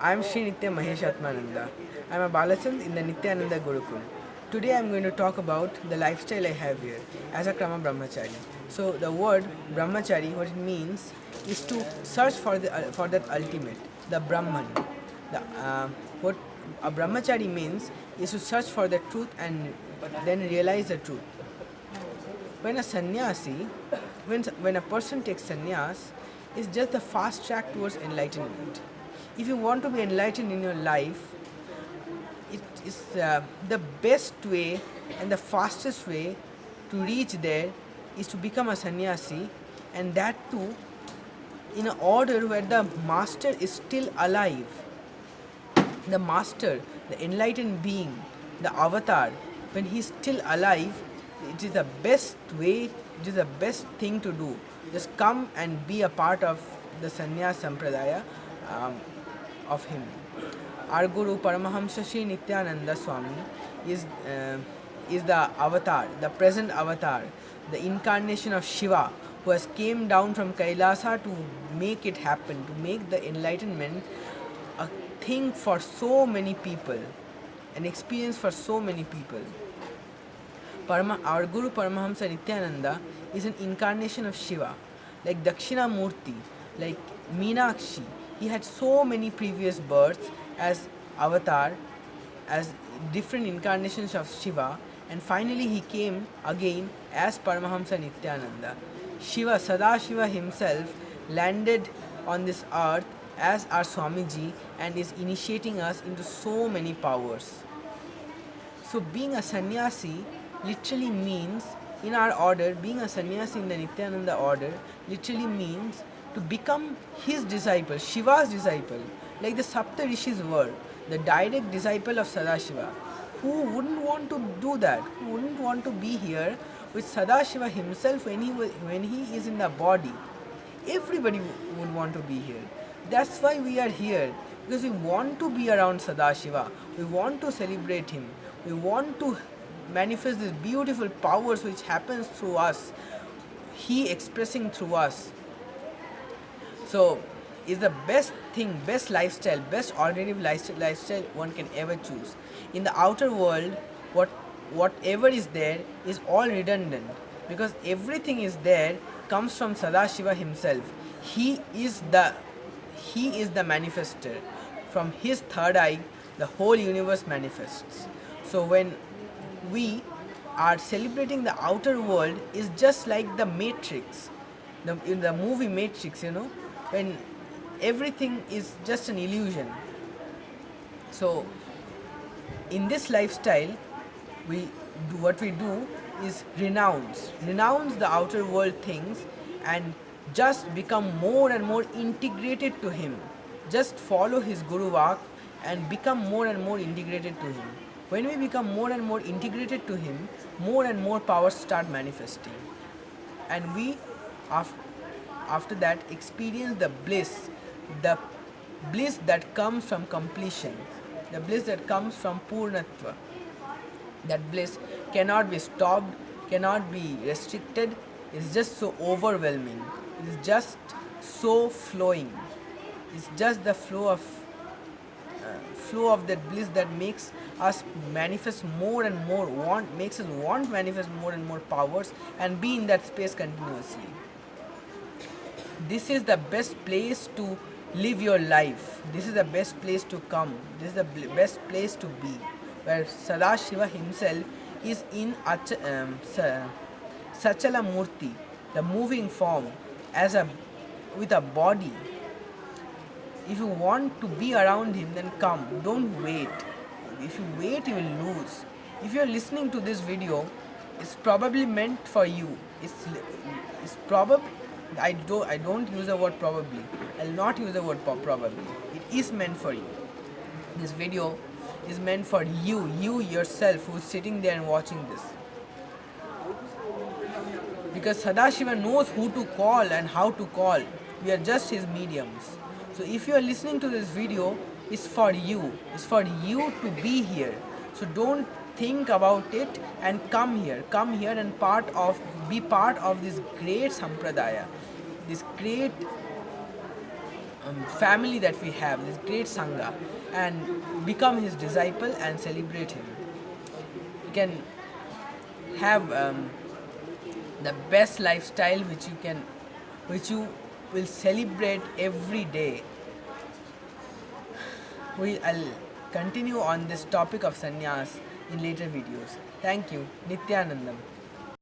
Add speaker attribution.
Speaker 1: I am Sri Nitya Mahesh Atmananda. I am a Balachand in the Nityananda Gurukul. Today I am going to talk about the lifestyle I have here as a Krama Brahmachari. So the word Brahmachari, what it means is to search for that ultimate, the Brahman. What a Brahmachari means is to search for the truth and then realize the truth. When a sannyasi, when a person takes sannyas, it's just the fast track towards enlightenment. If you want to be enlightened in your life, it is the best way and the fastest way to reach there is to become a sannyasi, and that too in an order where the master is still alive. The master, the enlightened being, the avatar, when he is still alive, it is the best way, it is the best thing to do. Just come and be a part of the sannyas sampradaya um, of him. Our Guru Paramahamsa Sri Nityananda Swami is the avatar, the present avatar, the incarnation of Shiva who has came down from Kailasa to make it happen, to make the enlightenment a thing for so many people, an experience for so many people. Our Guru Paramahamsa Nityananda is an incarnation of Shiva, like Dakshinamurti, like Meenakshi. He had so many previous births as avatar, as different incarnations of Shiva, and finally he came again as Paramahamsa Nityananda. Shiva, Sadashiva himself, landed on this earth as our Swamiji and is initiating us into so many powers. So being a sannyasi literally means, in our order, being a sannyasi in the Nityananda order literally means to become his disciple, Shiva's disciple, like the Sapta Rishis were, the direct disciple of Sadashiva. Who wouldn't want to do that? Who wouldn't want to be here with Sadashiva himself when he is in the body? Everybody would want to be here. That's why we are here, because we want to be around Sadashiva. We want to celebrate him. We want to manifest these beautiful powers which happens through us, he expressing through us. So is the best thing, best lifestyle, best alternative lifestyle one can ever choose. In the outer world, whatever is there is all redundant, because everything is there comes from Sadashiva himself. He is the manifester. From his third eye, the whole universe manifests. So when we are celebrating the outer world, is just like the Matrix, in the movie Matrix, when everything is just an illusion. So in this lifestyle, what we do is renounce the outer world things and just become more and more integrated to him. Just follow his Guru Vak and become more and more integrated to him. When we become more and more integrated to him, more and more powers start manifesting. And we, after that, experience the bliss that comes from completion, the bliss that comes from Purnatva. That bliss cannot be stopped, cannot be restricted, it's just so overwhelming, it's just so flowing. It's just the flow of that bliss that makes us manifest more and more, makes us want to manifest more and more powers and be in that space continuously. This is the best place to live your life. This is the best place to come. This is the best place to be, where Sadashiva himself is in Sachala Murti, the moving form, with a body. If you want to be around him, then come. Don't wait. If you wait, you will lose. If you are listening to this video, it's probably meant for you. It's probably. I don't use the word probably. I'll not use the word probably. It is meant for you. This video is meant for you yourself, who's sitting there and watching this. Because Sadashiva knows who to call and how to call. We are just his mediums. So if you are listening to this video, it's for you. It's for you to be here. So don't think about it and come here. Come here and be part of this great sampradaya, this great family that we have, this great Sangha, and become his disciple and celebrate him. You can have the best lifestyle which you will celebrate every day. I'll continue on this topic of sannyas in later videos. Thank you. Nityanandam.